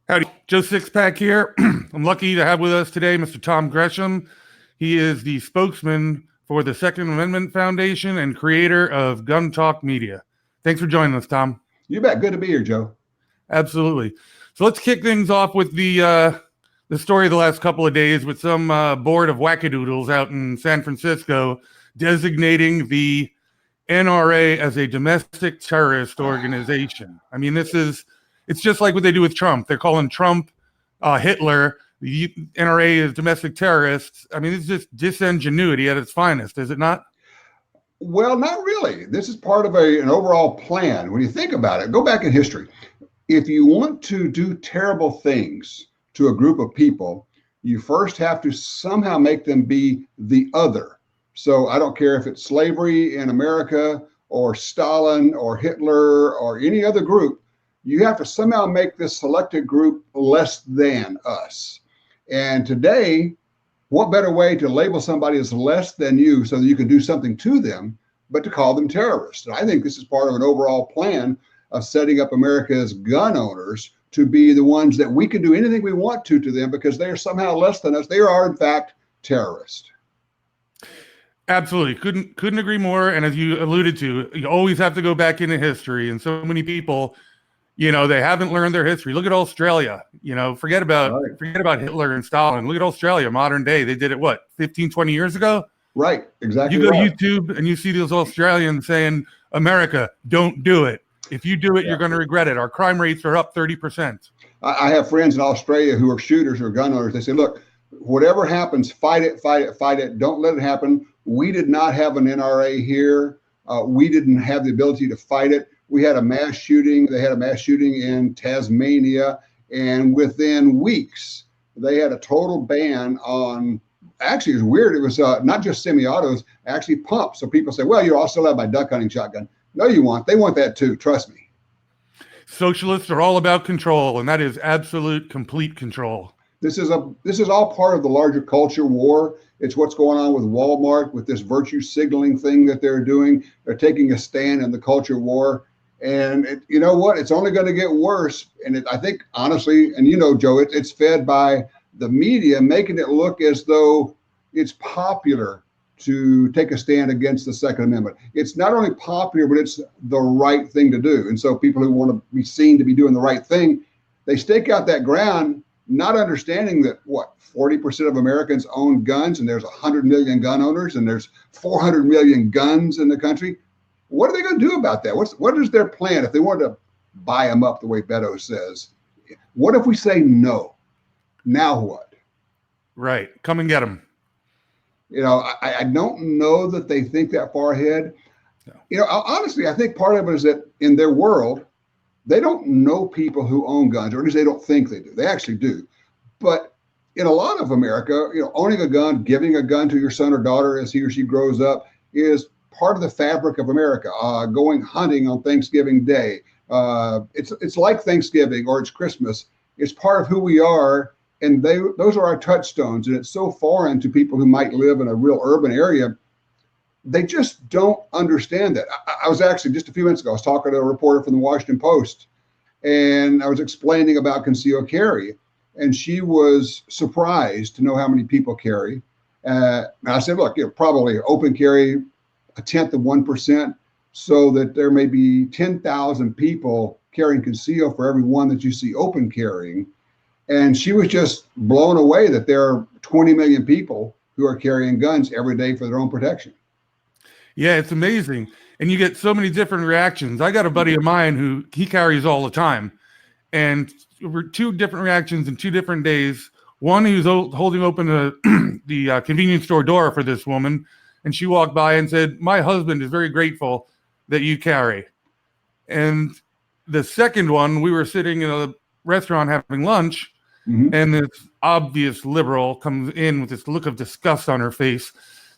Howdy, Joe Sixpack here. I'm lucky to have with us today Mr. Tom Gresham. He is the spokesman for the Second Amendment Foundation and creator of Gun Talk Media. Thanks for joining us, Tom. You bet. Good to be here, Joe. Absolutely. So let's kick things off with the story of the last couple of days with some board of wackadoodles out in San Francisco designating the NRA as a domestic terrorist organization. I mean, it's just like what they do with Trump. They're calling Trump Hitler. The NRA is domestic terrorists. I mean, it's just disingenuity at its finest, is it not? Well, not really. This is part of an overall plan. When you think about it, go back in history. If you want to do terrible things to a group of people, you first have to somehow make them be the other. So I don't care if it's slavery in America or Stalin or Hitler or any other group, you have to somehow make this selected group less than us. And today, what better way to label somebody as less than you so that you can do something to them, but to call them terrorists? And I think this is part of an overall plan of setting up America's gun owners to be the ones that we can do anything we want to them because they are somehow less than us. They are, in fact, terrorists. Absolutely. Couldn't agree more. And as you alluded to, you always have to go back into history. And so many people, they haven't learned their history. Look at Australia. Forget about Hitler and Stalin. Look at Australia, modern day. They did it, 15, 20 years ago? Right, exactly. You go to YouTube and you see those Australians saying, America, don't do it. If you do it, you're going to regret it. Our crime rates are up 30%. I have friends in Australia who are shooters or gun owners. They say, look, whatever happens, fight it, fight it, fight it. Don't let it happen. We did not have an NRA here. We didn't have the ability to fight it. We had a mass shooting. They had a mass shooting in Tasmania. And within weeks, they had a total ban on, actually, it was weird. It was not just semi-autos, actually pumps. So people say, well, I'll still have my duck hunting shotgun. No, you won't. They want that too. Trust me. Socialists are all about control, and that is absolute, complete control. This is all part of the larger culture war. It's what's going on with Walmart, with this virtue signaling thing that they're doing. They're taking a stand in the culture war. And you know what? It's only going to get worse. And I think, honestly, and Joe, it's fed by the media, making it look as though it's popular to take a stand against the Second Amendment. It's not only popular, but it's the right thing to do. And so people who want to be seen to be doing the right thing, they stake out that ground, not understanding that 40% of Americans own guns, and there's 100 million gun owners, and there's 400 million guns in the country. What are they going to do about that? What is their plan if they want to buy them up the way Beto says? What if we say no? Now what? Right. Come and get them. I don't know that they think that far ahead. No. Honestly, I think part of it is that in their world, they don't know people who own guns, or at least they don't think they do. They actually do. But in a lot of America, owning a gun, giving a gun to your son or daughter as he or she grows up is part of the fabric of America. Going hunting on Thanksgiving Day. It's like Thanksgiving or it's Christmas. It's part of who we are. And those are our touchstones. And it's so foreign to people who might live in a real urban area. They just don't understand that. I was actually, just a few minutes ago, I was talking to a reporter from the Washington Post, and I was explaining about concealed carry. And she was surprised to know how many people carry. And I said, look, probably open carry, 0.1%, so that there may be 10,000 people carrying concealed for every one that you see open carrying. And she was just blown away that there are 20 million people who are carrying guns every day for their own protection. Yeah, it's amazing. And you get so many different reactions. I got a buddy of mine who he carries all the time. And over 2 different reactions in 2 different days. One, he was holding open the convenience store door for this woman. And she walked by and said, my husband is very grateful that you carry. And the second one, we were sitting in a restaurant having lunch. Mm-hmm. And this obvious liberal comes in with this look of disgust on her face.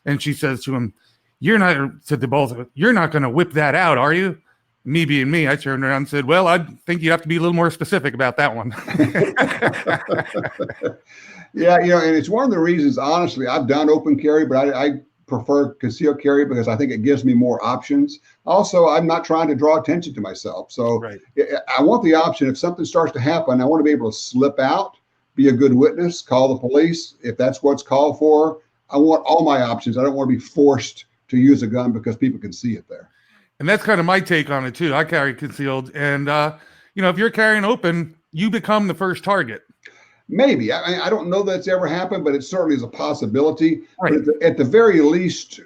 And she says to him, you're not going to whip that out, are you? Me being me, I turned around and said, well, I think you have to be a little more specific about that one. Yeah, and it's one of the reasons, honestly, I've done open carry, but I prefer concealed carry because I think it gives me more options. Also, I'm not trying to draw attention to myself. So Right. I want the option. If something starts to happen, I want to be able to slip out, be a good witness, call the police if that's what's called for. I want all my options. I don't want to be forced to use a gun because people can see it there. And that's kind of my take on it too. I carry concealed, and if you're carrying open, you become the first target. Maybe. I don't know that's ever happened, but it certainly is a possibility. Right. But at the very least,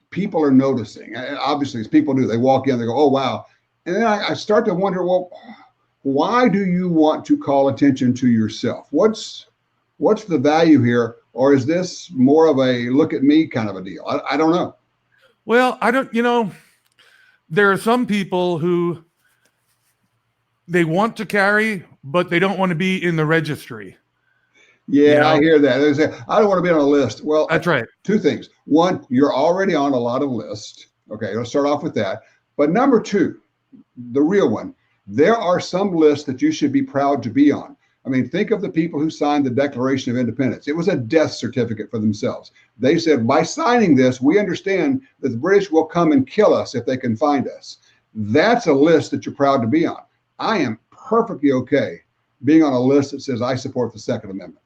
people are noticing. Obviously, as people do, they walk in, they go, oh, wow. And then I start to wonder, well, why do you want to call attention to yourself? What's the value here? Or is this more of a look at me kind of a deal? I don't know. Well, I don't, there are some people who they want to carry, but they don't want to be in the registry. Yeah, I hear that. They say, I don't want to be on a list. Well, that's right. Two things. One, you're already on a lot of lists. Okay, let's start off with that. But number two, the real one, there are some lists that you should be proud to be on. I mean, think of the people who signed the Declaration of Independence. It was a death certificate for themselves. They said, by signing this, we understand that the British will come and kill us if they can find us. That's a list that you're proud to be on. I am perfectly okay being on a list that says I support the Second Amendment.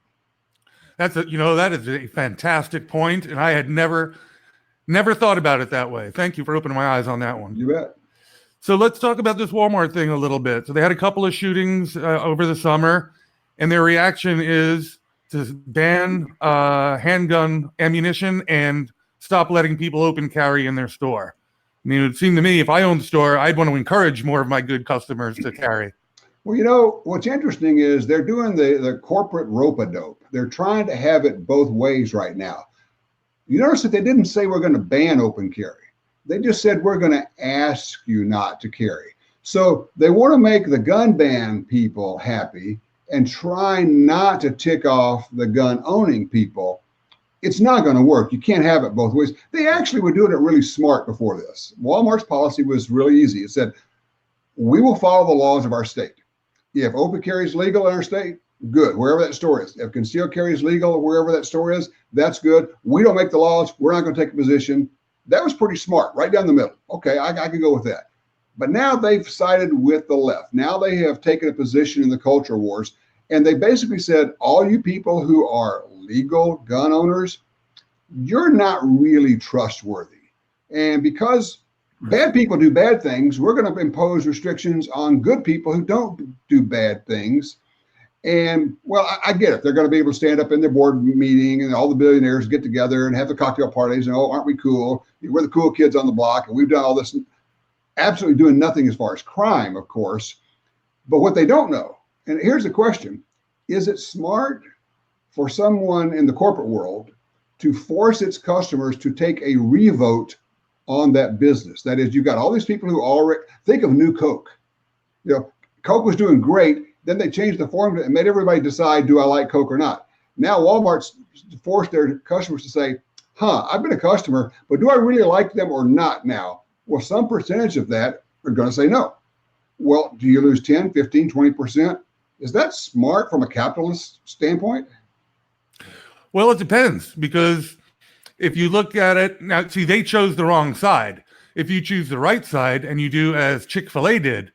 That is a fantastic point, and I had never thought about it that way. Thank you for opening my eyes on that one. You bet. So let's talk about this Walmart thing a little bit. So they had a couple of shootings over the summer, and their reaction is to ban handgun ammunition and stop letting people open carry in their store. I mean, it would seem to me if I owned a store, I'd want to encourage more of my good customers to carry. Well, what's interesting is they're doing the corporate rope-a-dope. They're trying to have it both ways right now. You notice that they didn't say we're going to ban open carry. They just said we're going to ask you not to carry. So they want to make the gun ban people happy and try not to tick off the gun owning people. It's not going to work. You can't have it both ways. They actually were doing it really smart before this. Walmart's policy was really easy. It said, we will follow the laws of our state. If open carry is legal in our state, good, wherever that store is. If concealed carry is legal wherever that store is, that's good. We don't make the laws. We're not going to take a position. That was pretty smart, right down the middle. Okay, I can go with that. But now they've sided with the left. Now they have taken a position in the culture wars, and they basically said, all you people who are legal gun owners, you're not really trustworthy. And because bad people do bad things, we're going to impose restrictions on good people who don't do bad things. And well, I get it. They're going to be able to stand up in their board meeting and all the billionaires get together and have the cocktail parties and, oh, aren't we cool? We're the cool kids on the block and we've done all this, absolutely doing nothing as far as crime, of course. But what they don't know, and here's the question, is it smart for someone in the corporate world to force its customers to take a revote on that business? That is, you've got all these people who already, think of New Coke. Coke was doing great. Then they changed the formula and made everybody decide, do I like Coke or not? Now Walmart's forced their customers to say, I've been a customer, but do I really like them or not now? Well, some percentage of that are going to say no. Well, do you lose 10, 15, 20%? Is that smart from a capitalist standpoint? Well, it depends, because if you look at it now, see, they chose the wrong side. If you choose the right side and you do as Chick-fil-A did,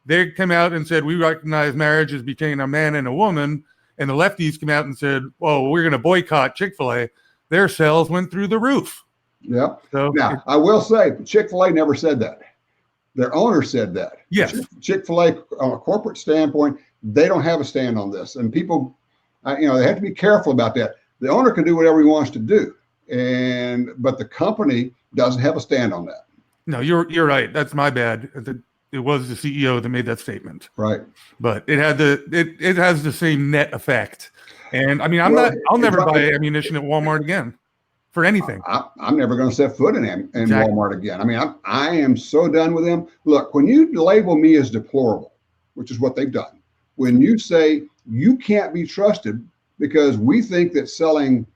they came out and said, we recognize marriage as between a man and a woman. And the lefties came out and said, well, we're going to boycott Chick-fil-A. Their sales went through the roof. Yeah. So now, I will say, Chick-fil-A never said that. Their owner said that. Yes. Chick-fil-A, on a corporate standpoint, they don't have a stand on this. And people, they have to be careful about that. The owner can do whatever he wants to do. But the company doesn't have a stand on that. No, you're right. That's my bad. It was the CEO that made that statement. Right. But it had it has the same net effect. And I mean, I'll never buy ammunition at Walmart again for anything. I'm never going to set foot in Exactly. Walmart again. I mean, I am so done with them. Look, when you label me as deplorable, which is what they've done, when you say you can't be trusted because we think that selling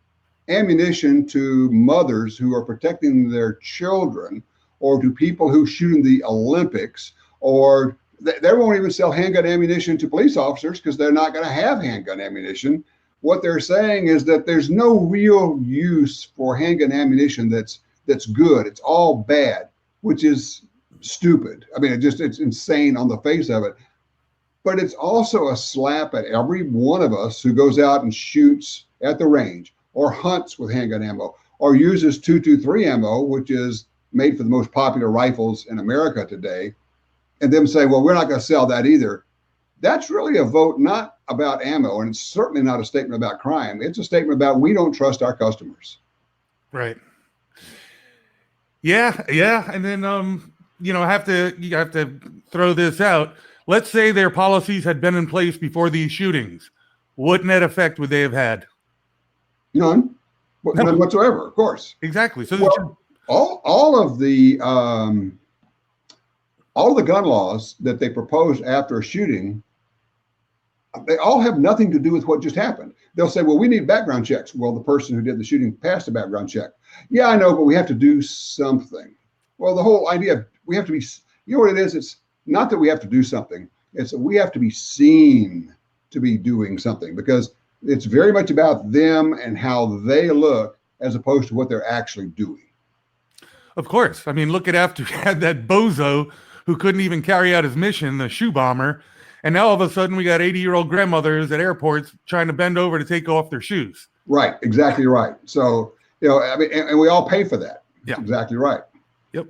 ammunition to mothers who are protecting their children or to people who shoot in the Olympics, or they won't even sell handgun ammunition to police officers because they're not going to have handgun ammunition. what they're saying is that there's no real use for handgun ammunition that's good. It's all bad, which is stupid. I mean, it's insane on the face of it. But it's also a slap at every one of us who goes out and shoots at the range or hunts with handgun ammo or uses 223 ammo, which is made for the most popular rifles in America today, and them say, well, we're not going to sell that either. That's really a vote not about ammo, and it's certainly not a statement about crime. It's a statement about we don't trust our customers. Right. Yeah. And then, you have to throw this out. Let's say their policies had been in place before these shootings. What net effect would they have had? None whatsoever, of course. Exactly. So all of the gun laws that they proposed after a shooting, they all have nothing to do with what just happened. They'll say, well, we need background checks. Well, the person who did the shooting passed a background check. Yeah, I know, but we have to do something. Well, the whole idea of we have to be, you know what it is? It's not that we have to do something. It's that we have to be seen to be doing something, because it's very much about them and how they look as opposed to what they're actually doing. Of course. I mean, look at after you had that bozo who couldn't even carry out his mission, the shoe bomber. And now all of a sudden we got 80-year-old grandmothers at airports trying to bend over to take off their shoes. Right. Exactly right. So, I mean, and we all pay for that. Yeah. Exactly right. Yep.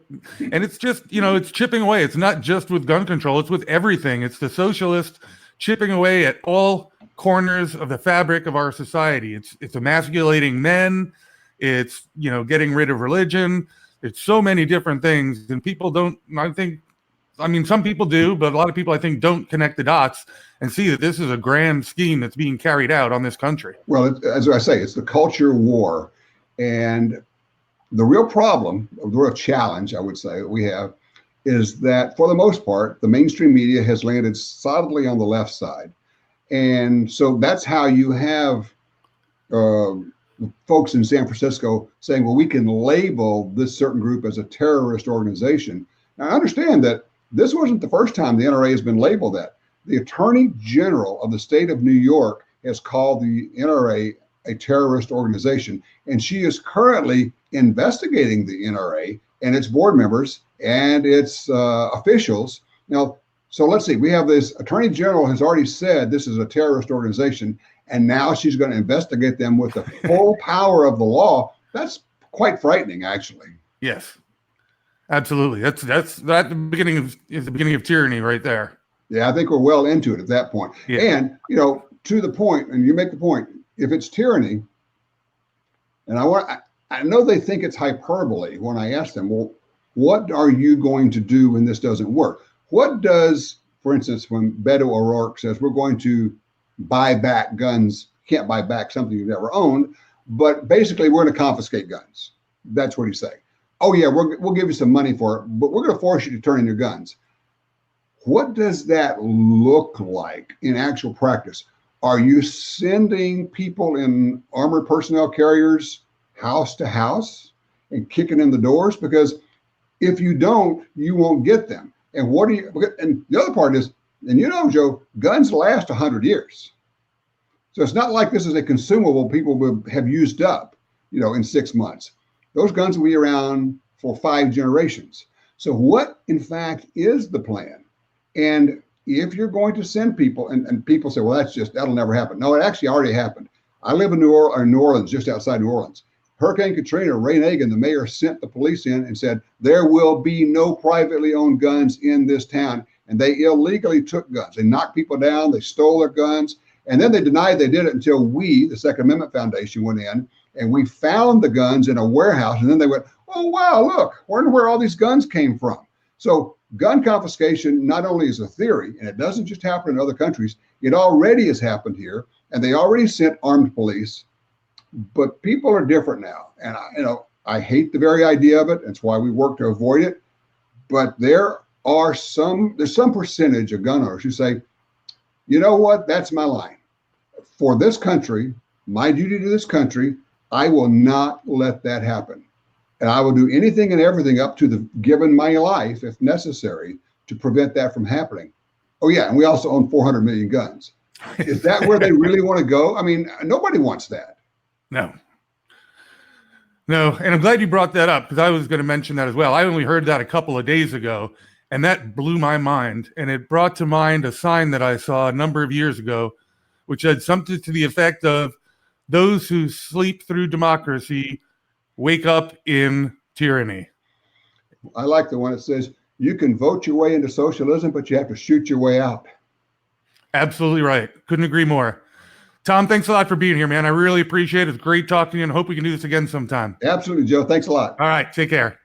And it's just, it's chipping away. It's not just with gun control. It's with everything. It's the socialist chipping away at all corners of the fabric of our society. It's emasculating men. It's, getting rid of religion. It's so many different things. And people don't, some people do, but a lot of people, I think, don't connect the dots and see that this is a grand scheme that's being carried out on this country. Well, as I say, it's the culture war. And the real problem, the real challenge, I would say, that we have is that for the most part, the mainstream media has landed solidly on the left side. And so that's how you have folks in San Francisco saying, well, we can label this certain group as a terrorist organization. Now, I understand that this wasn't the first time the NRA has been labeled that. The Attorney General of the state of New York has called the NRA a terrorist organization, and she is currently investigating the NRA and its board members and its officials. Now, so let's see, we have this Attorney General has already said this is a terrorist organization, and now she's going to investigate them with the full power of the law. That's quite frightening, actually. Yes, absolutely. That's the beginning of tyranny right there. Yeah, I think we're well into it at that point. Yeah. And, to the point, and you make the point, if it's tyranny, and I know they think it's hyperbole when I ask them, well, what are you going to do when this doesn't work? What does, for instance, when Beto O'Rourke says we're going to buy back guns, can't buy back something you've never owned, but basically we're going to confiscate guns. That's what he's saying. Oh yeah, we'll give you some money for it, but we're going to force you to turn in your guns. What does that look like in actual practice? Are you sending people in armored personnel carriers house to house and kicking in the doors? Because if you don't, you won't get them. And and the other part is, and Joe, guns last 100 years. So it's not like this is a consumable people will have used up, in 6 months. Those guns will be around for 5 generations. So what, in fact, is the plan? And if you're going to send people, and people say, well, that'll never happen. No, it actually already happened. I live in New Orleans, just outside New Orleans. Hurricane Katrina, Ray Nagin, the mayor, sent the police in and said, there will be no privately owned guns in this town. And they illegally took guns. They knocked people down. They stole their guns. And then they denied they did it until we, the Second Amendment Foundation, went in and we found the guns in a warehouse. And then they went, oh, wow, look, wonder where all these guns came from. So gun confiscation not only is a theory, and it doesn't just happen in other countries, it already has happened here, and they already sent armed police, but people are different now. And I hate the very idea of it. That's why we work to avoid it. But there's some percentage of gun owners who say, you know what, that's my line. For this country, my duty to this country, I will not let that happen. And I will do anything and everything up to given my life, if necessary, to prevent that from happening. Oh yeah, and we also own 400 million guns. Is that where they really want to go? I mean, nobody wants that. No. No, and I'm glad you brought that up because I was going to mention that as well. I only heard that a couple of days ago, and that blew my mind. And it brought to mind a sign that I saw a number of years ago, which had something to the effect of, those who sleep through democracy wake up in tyranny. I like the one that says, you can vote your way into socialism, but you have to shoot your way out. Absolutely right. Couldn't agree more. Tom, thanks a lot for being here, man. I really appreciate it. It's great talking to you, and hope we can do this again sometime. Absolutely, Joe. Thanks a lot. All right. Take care.